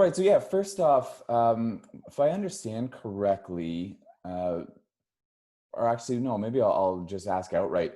right. So yeah, first off, if I understand correctly, or actually, no, maybe I'll just ask outright.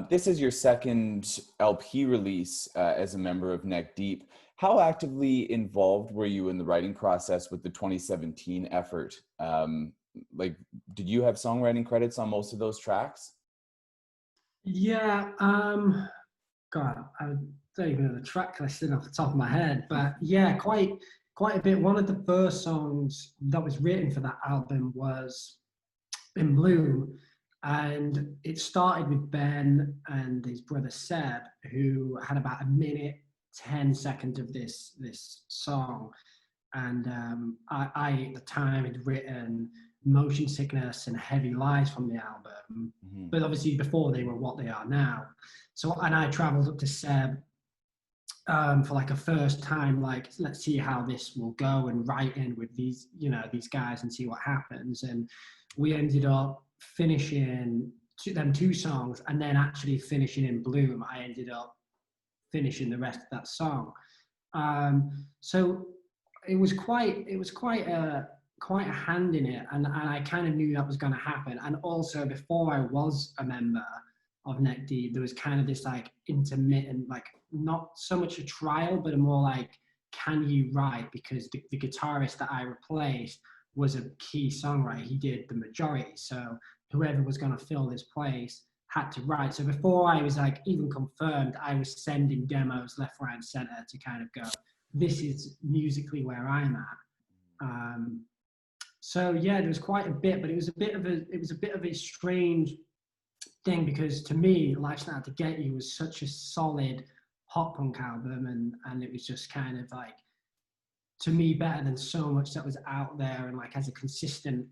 This is your second LP release as a member of Neck Deep. How actively involved were you in the writing process with the 2017 effort? Like, did you have songwriting credits on most of those tracks? Yeah, God, I don't even know the track listing off the top of my head, but yeah, quite a bit. One of the first songs that was written for that album was In Bloom, and it started with Ben and his brother Seb, who had about a minute 10 seconds of this song, and I at the time had written Motion Sickness and Heavy Lies from the album, Mm-hmm. but obviously before they were what they are now. So, and I traveled up to Seb for like a first time, like, let's see how this will go, and write in with these, you know, these guys and see what happens. And we ended up finishing them two songs, and then actually finishing In Bloom. I ended up finishing the rest of that song. So it was quite a hand in it, and I kind of knew that was going to happen. And also, before I was a member of Neck Deep, there was kind of this like intermittent, like not so much a trial, but a more like, can you write? Because the guitarist that I replaced was a key songwriter. He did the majority. So whoever was going to fill this place had to write. So before I was like even confirmed, I was sending demos left, right, and center to kind of go, this is musically where I'm at. So yeah, there was quite a bit, but it was a bit of a strange thing, because to me, Life's Not Out to Get You was such a solid pop punk album, and it was just kind of like, to me, better than so much that was out there, and like as a consistent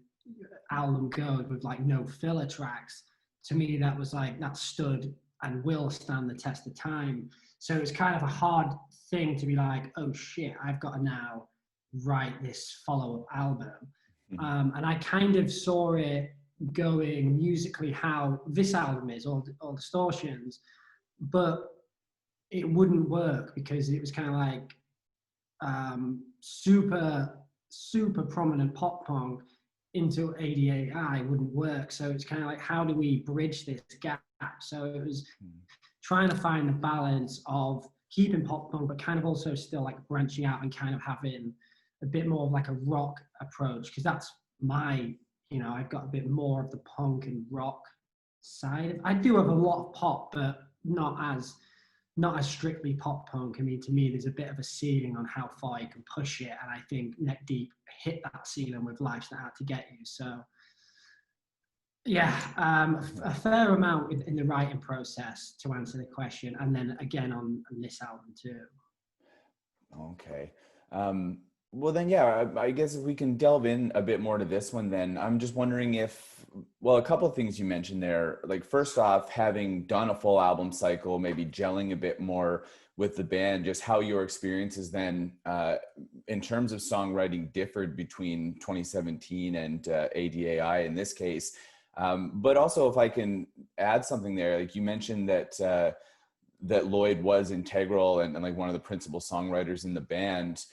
album goes with like no filler tracks. To me, that was like, that stood and will stand the test of time. So it's kind of a hard thing to be like, oh shit, I've got to now write this follow-up album. And I kind of saw it going musically how this album is, all Distortions, but it wouldn't work, because it was kind of like super prominent pop punk into ADAI wouldn't work. So it's kind of like, how do we bridge this gap? So it was trying to find the balance of keeping pop punk, but kind of also still like branching out and kind of having a bit more of like a rock approach, because that's my, you know, I've got a bit more of the punk and rock side. I do have a lot of pop, but not as strictly pop punk. I mean, to me, there's a bit of a ceiling on how far you can push it, and I think Neck Deep hit that ceiling with Life's Not Out to Get You. So yeah, a fair amount in the writing process, to answer the question, and then again on this album too. Okay. Well then, yeah, I guess if we can delve in a bit more to this one, then I'm just wondering if, well, a couple of things you mentioned there, like first off, having done a full album cycle, maybe gelling a bit more with the band, just how your experiences then in terms of songwriting differed between 2017 and ADAI in this case. But also, if I can add something there, like you mentioned that that Lloyd was integral and like one of the principal songwriters in the band.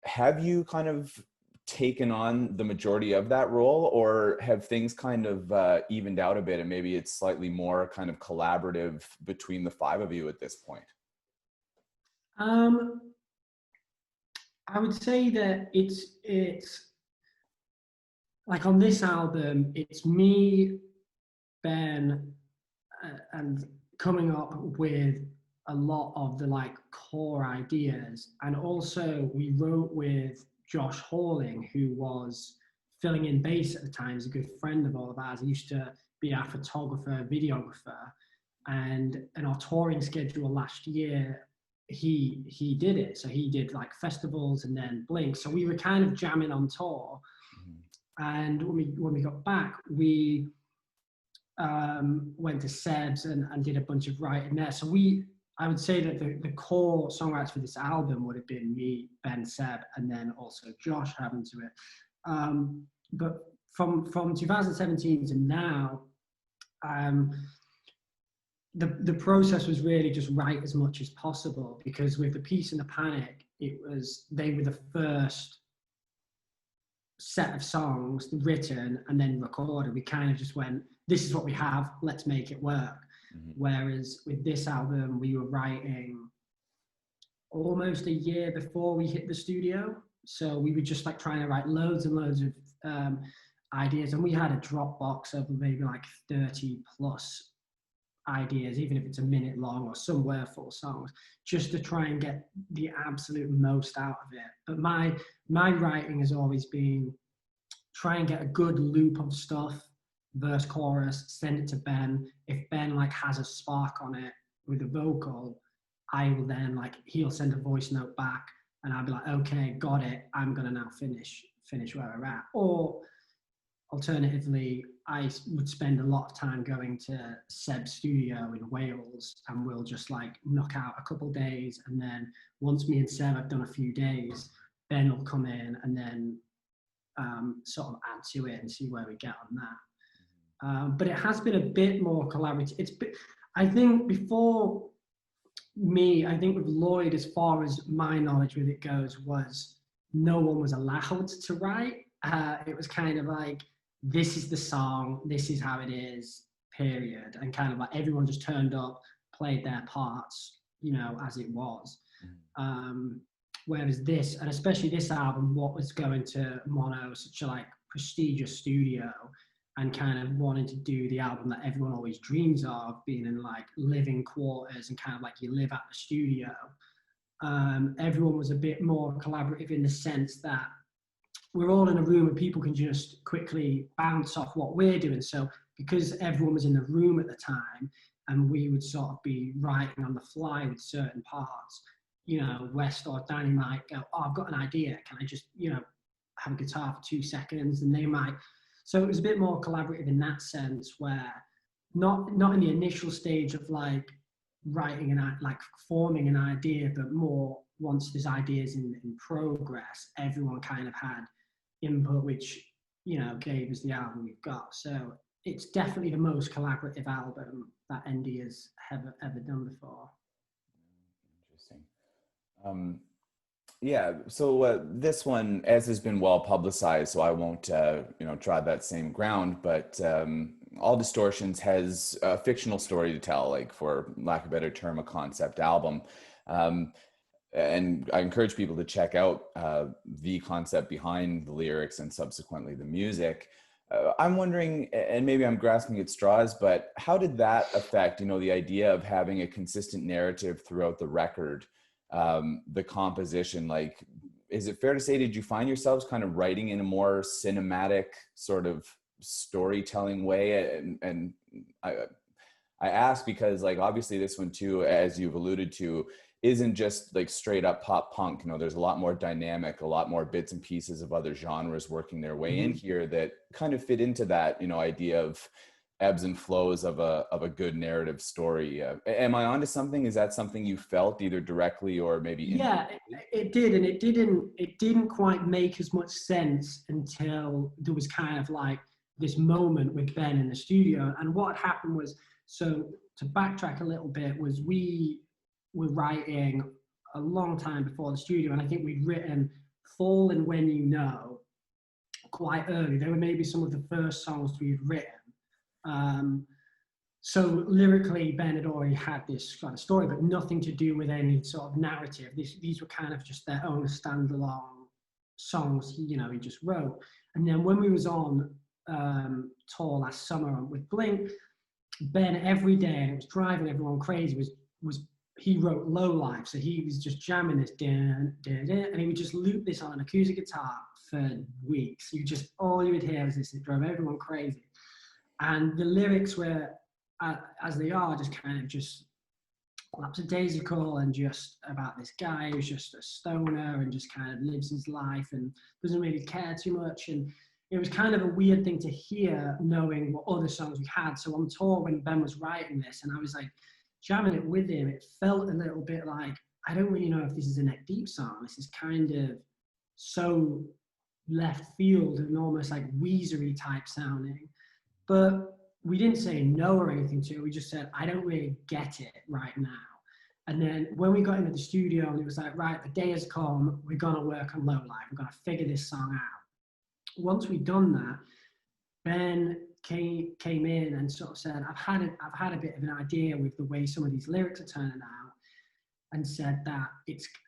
Have you kind of taken on the majority of that role, or have things kind of evened out a bit and maybe it's slightly more kind of collaborative between the five of you at this point? I would say that it's like on this album, it's me, Ben, and coming up with a lot of the like core ideas. And also we wrote with Josh Halling, who was filling in bass at the time. He's a good friend of all of ours. He used to be our photographer, videographer, and in our touring schedule last year, he did it. So he did like festivals and then Blink. So we were kind of jamming on tour. And when we got back, we went to Seb's and did a bunch of writing there. So I would say that the core songwriters for this album would have been me, Ben, Seb, and then also Josh having to it. But from 2017 to now, the process was really just write as much as possible, because with the Peace and the Panic, they were the first set of songs written and then recorded. We kind of just went, this is what we have, let's make it work. Mm-hmm. Whereas with this album, we were writing almost a year before we hit the studio. So we were just like trying to write loads and loads of ideas. And we had a Dropbox of maybe like 30 plus ideas, even if it's a minute long or some were full songs, just to try and get the absolute most out of it. But my writing has always been try and get a good loop of stuff, verse, chorus, send it to Ben. If Ben like has a spark on it with a vocal, I will then like, he'll send a voice note back and I'll be like, okay, got it. I'm gonna now finish where we're at. Or alternatively, I would spend a lot of time going to Seb's studio in Wales, and we'll just like knock out a couple of days, and then once me and Seb have done a few days, Ben will come in and then sort of add to it and see where we get on that. But it has been a bit more collaborative. I think before me, I think with Lloyd, as far as my knowledge with it goes, was no one was allowed to write. It was kind of like, this is the song, this is how it is, period. And kind of like everyone just turned up, played their parts, you know, as it was. Whereas this, and especially this album, what was going to Mono, such a like prestigious studio, and kind of wanting to do the album that everyone always dreams of, being in like living quarters and kind of like you live at the studio. Everyone was a bit more collaborative in the sense that we're all in a room and people can just quickly bounce off what we're doing. So because everyone was in the room at the time and we would sort of be writing on the fly with certain parts, you know, West or Danny might go, oh, I've got an idea. Can I just, you know, have a guitar for 2 seconds? And they might. So it was a bit more collaborative in that sense, where not in the initial stage of like writing and like forming an idea, but more once there's ideas in progress, everyone kind of had input, which, you know, gave us the album we've got. So it's definitely the most collaborative album that ND has ever done before. Interesting. Yeah, so this one, as has been well publicized, so I won't, you know, trod that same ground, but All Distortions has a fictional story to tell, like, for lack of a better term, a concept album. And I encourage people to check out the concept behind the lyrics and subsequently the music. I'm wondering, and maybe I'm grasping at straws, but how did that affect, you know, the idea of having a consistent narrative throughout the record? The composition, like, is it fair to say, did you find yourselves kind of writing in a more cinematic sort of storytelling way? And I ask because, like, obviously this one too, as you've alluded to, isn't just like straight up pop punk. You know, there's a lot more dynamic, a lot more bits and pieces of other genres working their way in here that kind of fit into that, you know, idea of ebbs and flows of a good narrative story. Am I onto something? Is that something you felt either directly or maybe yeah, it did, and it didn't quite make as much sense until there was kind of like this moment with Ben in the studio. And what happened was, so to backtrack a little bit, was we were writing a long time before the studio, and I think we'd written Fall and When You Know quite early. They were maybe some of the first songs we'd written. So lyrically, Ben had already had this kind of story, but nothing to do with any sort of narrative. These were kind of just their own standalone songs, you know, he just wrote. And then when we was on tour last summer with Blink, Ben every day, and it was driving everyone crazy, was he wrote Low Life. So he was just jamming this, and he would just loop this on an acoustic guitar for weeks. All you would hear was this. It drove everyone crazy. And the lyrics were, as they are, just kind of just lackadaisical and just about this guy who's just a stoner and just kind of lives his life and doesn't really care too much. And it was kind of a weird thing to hear, knowing what other songs we had. So on tour, when Ben was writing this, and I was like jamming it with him, it felt a little bit like, I don't really know if this is a neck deep song. This is kind of so left field and almost like Weezery type sounding. But we didn't say no or anything to it. We just said, I don't really get it right now. And then when we got into the studio, and it was like, right, the day has come, we're going to work on Low Life, we're going to figure this song out. Once we'd done that, Ben came in and sort of said, I've had a bit of an idea with the way some of these lyrics are turning out, and said that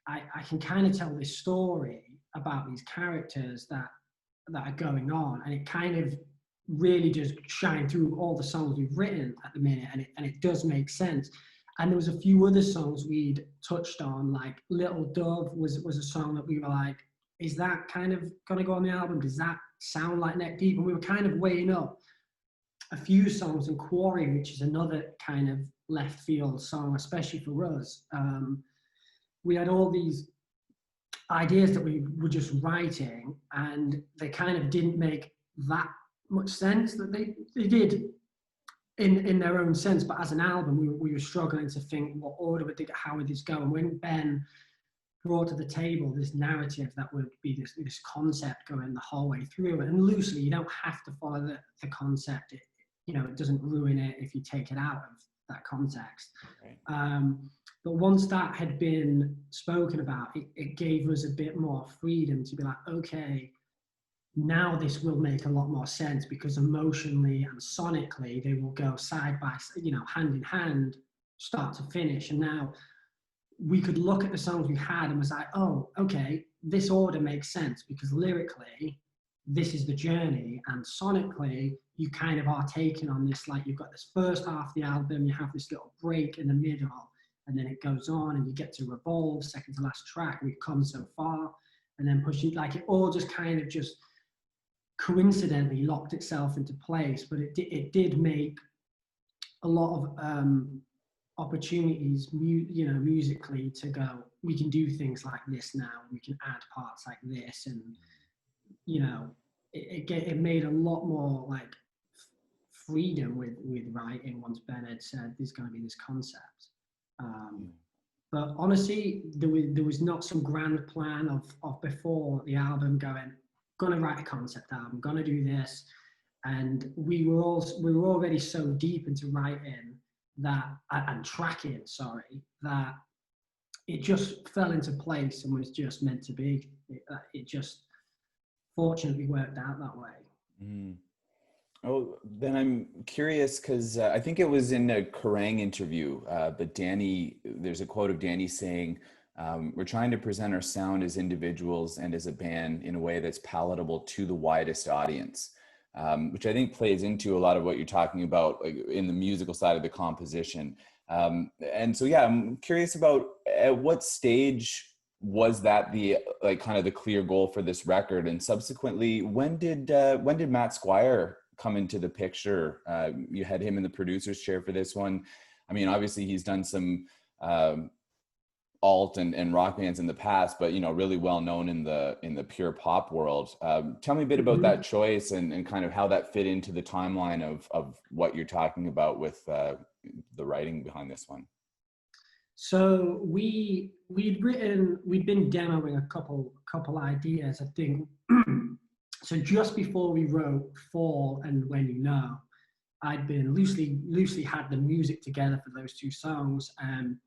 I can kind of tell this story about these characters that are going on, and it kind of really just shine through all the songs we've written at the minute, and it does make sense. And there was a few other songs we'd touched on, like Little Dove was a song that we were like, is that kind of gonna go on the album? Does that sound like Neck Deep? And we were kind of weighing up a few songs, and Quarry, which is another kind of left field song, especially for us. We had all these ideas that we were just writing, and they kind of didn't make that much sense. That they did in their own sense, but as an album, we were struggling to think what order how would this go. And when Ben brought to the table this narrative that would be this concept going the whole way through, and loosely, you don't have to follow the concept. It doesn't ruin it if you take it out of that context. Right. But once that had been spoken about, it gave us a bit more freedom to be like, okay, now this will make a lot more sense, because emotionally and sonically they will go side by hand in hand, start to finish. And now we could look at the songs we had and was like, oh, okay, this order makes sense, because lyrically this is the journey, and sonically you kind of are taking on this, like you've got this first half of the album, you have this little break in the middle, and then it goes on and you get to Revolve, second to last track, we've come so far, and then pushing, like it all just kind of just coincidentally locked itself into place. But it did make a lot of opportunities, musically, to go, we can do things like this now, we can add parts like this, and it made a lot more like freedom with writing once Ben had said there's going to be this concept. But honestly, there was not some grand plan of before the album going, gonna write a concept album, gonna do this. And we were already so deep into writing that, and tracking, that it just fell into place and was just meant to be. It just fortunately worked out that way. Mm. Oh, then I'm curious, because I think it was in a Kerrang interview, but there's a quote of Danny saying, we're trying to present our sound as individuals and as a band in a way that's palatable to the widest audience, which I think plays into a lot of what you're talking about, like, in the musical side of the composition. And so, yeah, I'm curious about, at what stage was that kind of the clear goal for this record? And subsequently, when did Matt Squire come into the picture? You had him in the producer's chair for this one. I mean, obviously he's done some alt and rock bands in the past, but really well known in the pure pop world. Tell me a bit about that choice and kind of how that fit into the timeline of what you're talking about with the writing behind this one. So we'd been demoing a couple ideas, I think. So just before we wrote Fall and When You Know, I'd been loosely had the music together for those two songs, and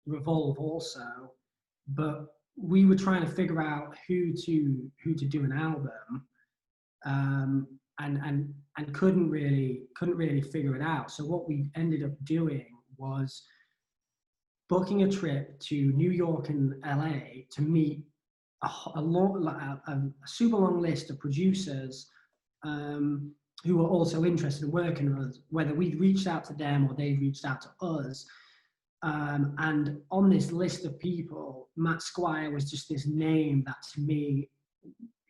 Revolve also, but we were trying to figure out who to do an album, and couldn't really figure it out. So what we ended up doing was booking a trip to New York and LA to meet a super long list of producers who were also interested in working with us, whether we'd reached out to them or they reached out to us. And on this list of people, Matt Squire was just this name that to me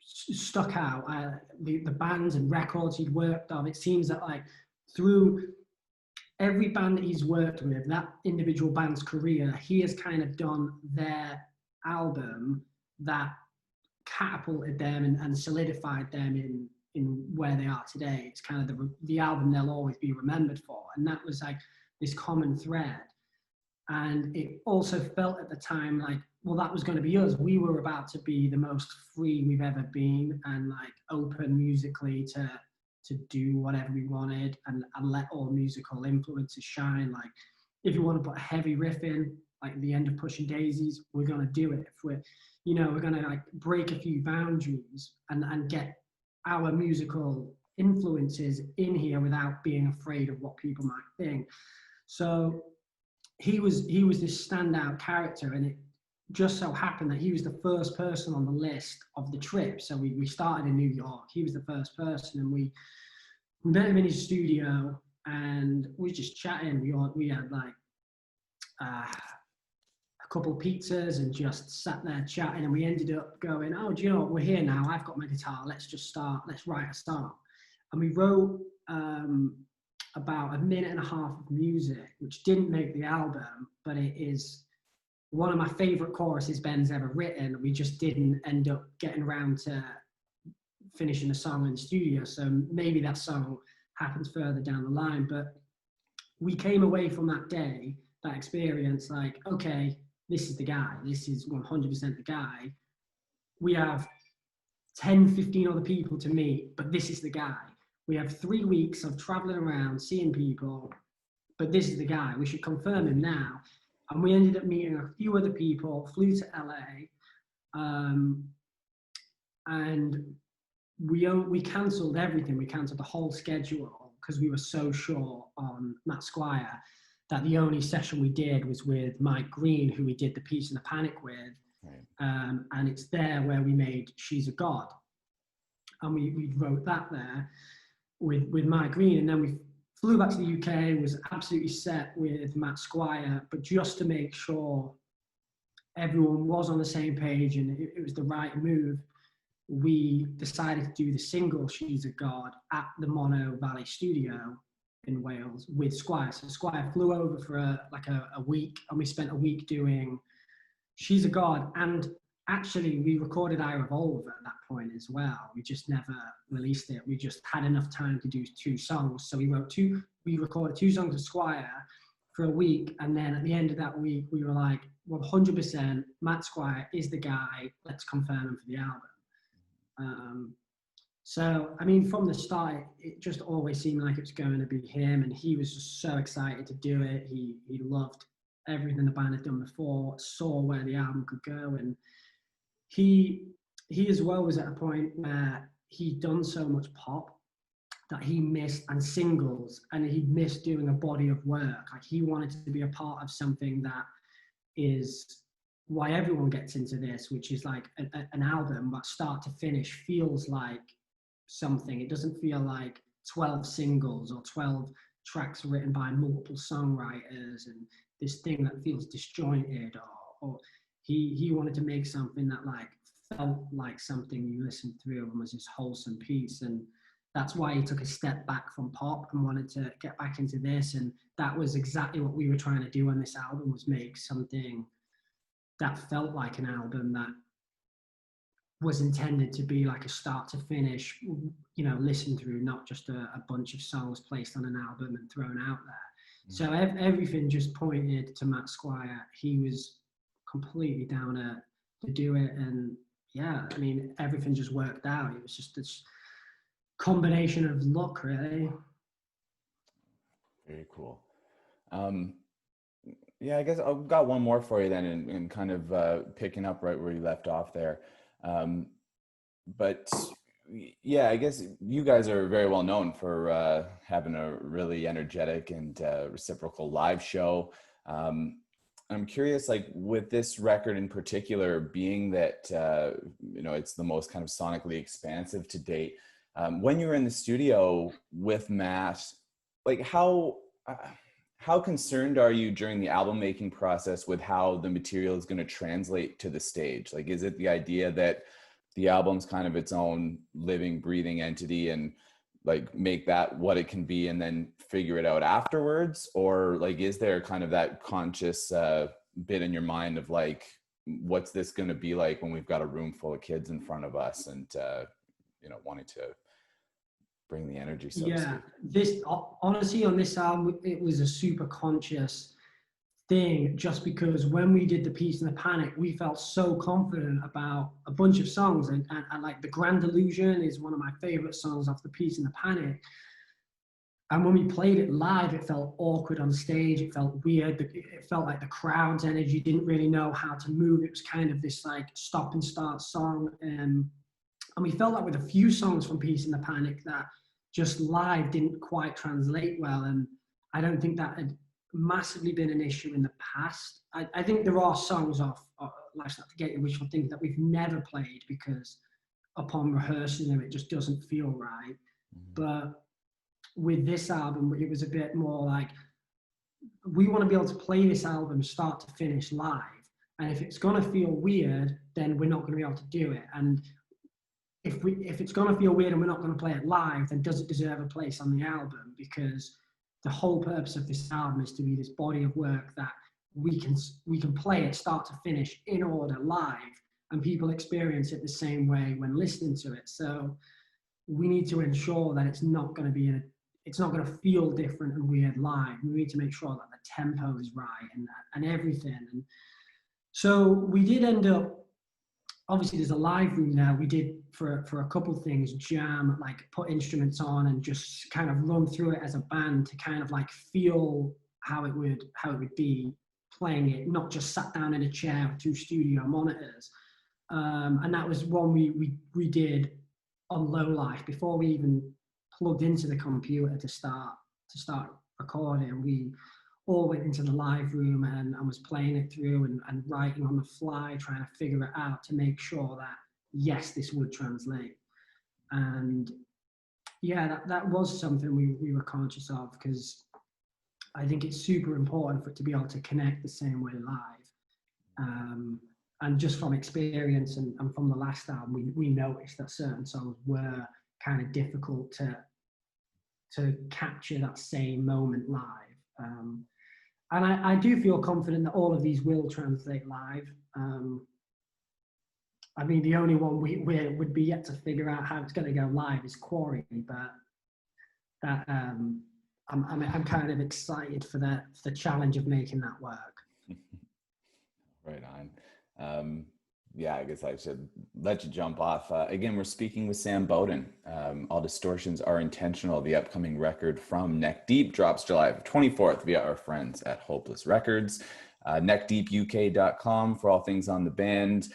stuck out. The bands and records he'd worked on, it seems that like through every band that he's worked with, that individual band's career, he has kind of done their album that catapulted them and solidified them in where they are today. It's kind of the album they'll always be remembered for. And that was like this common thread. And it also felt at the time like, well, that was going to be us. We were about to be the most free we've ever been, and like open musically to do whatever we wanted, and let all musical influences shine. Like if you want to put a heavy riff in, like the end of Pushing Daisies, we're going to do it. If we're, you know, we're going to like break a few boundaries and get our musical influences in here without being afraid of what people might think. So he was this standout character, and it just so happened that he was the first person on the list of the trip. So we started in New York. He was the first person, and we met him in his studio, and we were just chatting. We had like a couple pizzas and just sat there chatting, and we ended up going, oh, do you know what, we're here now, I've got my guitar, let's just start, let's write a song. And we wrote about a minute and a half of music, which didn't make the album, but it is one of my favorite choruses Ben's ever written. We just didn't end up getting around to finishing the song in the studio, so maybe that song happens further down the line. But we came away from that day, that experience, like, okay, this is the guy, this is 100% the guy. We have 10, 15 other people to meet, but this is the guy. We have 3 weeks of traveling around, seeing people, but this is the guy. We should confirm him now. And we ended up meeting a few other people, flew to LA, and we cancelled everything. We cancelled the whole schedule because we were so short on Matt Squire that the only session we did was with Mike Green, who we did the Peace and the Panic with. Right. And it's there where we made She's a God. And we wrote that there with Mike Green. And then we flew back to the UK, was absolutely set with Matt Squire, but just to make sure everyone was on the same page and it was the right move, we decided to do the single She's a God at the Mono Valley studio in Wales with Squire. So Squire flew over for a week, and we spent a week doing She's a God. And actually we recorded I Revolve at that point as well. We just never released it. We just had enough time to do 2 songs. So we recorded 2 songs with Squire for a week. And then at the end of that week, we were like, 100% Matt Squire is the guy. Let's confirm him for the album. So, I mean, from the start, it just always seemed like it was going to be him, and he was just so excited to do it. He loved everything the band had done before, saw where the album could go, and he as well was at a point where he'd done so much pop that he missed, and singles, and he missed doing a body of work. Like, he wanted to be a part of something that is why everyone gets into this, which is like an album that start to finish feels like something. It doesn't feel like 12 singles or 12 tracks written by multiple songwriters and this thing that feels disjointed, or he wanted to make something that like felt like something you listened through and was this wholesome piece. And that's why he took a step back from pop and wanted to get back into this. And that was exactly what we were trying to do on this album, was make something that felt like an album that was intended to be like a start to finish, you know, listen through, not just a bunch of songs placed on an album and thrown out there. Mm. So everything just pointed to Matt Squire. He was completely down to do it. And yeah, I mean, everything just worked out. It was just this combination of luck, really. Very cool. Yeah, I guess I've got one more for you then, and kind of picking up right where you left off there. But yeah, I guess you guys are very well known for having a really energetic and reciprocal live show. I'm curious, like with this record in particular, being that, you know, it's the most kind of sonically expansive to date. When you were in the studio with Matt, like how concerned are you during the album making process with how the material is going to translate to the stage? Like, is it the idea that the album's kind of its own living, breathing entity and like make that what it can be and then figure it out afterwards? Or like, is there kind of that conscious bit in your mind of like, what's this going to be like when we've got a room full of kids in front of us and, you know, wanting to bring the energy, so to speak? This honestly on this album, it was a super conscious thing, just because when we did the Peace and the Panic, we felt so confident about a bunch of songs, and like The Grand Illusion is one of my favorite songs off the Peace and the Panic. And when we played it live, it felt awkward on stage. It felt weird. It felt like the crowd's energy didn't really know how to move. It was kind of this like stop and start song. And we felt like with a few songs from Peace and the Panic that just live didn't quite translate well. And I don't think that had massively been an issue in the past. I think there are songs off Life's Not to Get You Wishful Thinking that we've never played because upon rehearsing them, it just doesn't feel right. But with this album, it was a bit more like, we want to be able to play this album start to finish live. And if it's going to feel weird, then we're not going to be able to do it. And if it's going to feel weird and we're not going to play it live, then does it deserve a place on the album? Because the whole purpose of this album is to be this body of work that we can play it start to finish in order live, and people experience it the same way when listening to it. So we need to ensure that it's not going to feel different and weird live. We need to make sure that the tempo is right and everything. And so we did end up, obviously there's a live room now. We did for a couple things, jam, like put instruments on and just kind of run through it as a band to kind of like feel how it would be playing it, not just sat down in a chair with 2 studio monitors. And that was one we did on low life before we even plugged into the computer to start recording. We all went into the live room and was playing it through and writing on the fly, trying to figure it out to make sure that, yes, this would translate. And yeah, that was something we were conscious of, because I think it's super important for it to be able to connect the same way live. And just from experience and from the last album, we noticed that certain songs were kind of difficult to capture that same moment live. And I do feel confident that all of these will translate live. I mean, the only one we would be yet to figure out how it's going to go live is Quarry, but that I'm kind of excited for the challenge of making that work. Right on. Yeah, I guess I should let you jump off. Again, we're speaking with Sam Bowden. All Distortions Are Intentional, the upcoming record from Neck Deep, drops July 24th via our friends at Hopeless Records. neckdeepuk.com for all things on the band.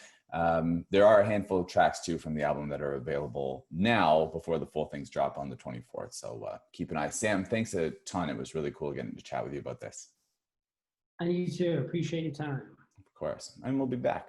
There are a handful of tracks too from the album that are available now before the full things drop on the 24th. So keep an eye. Sam, thanks a ton. It was really cool getting to chat with you about this. And you too. Appreciate your time. Of course. And we'll be back.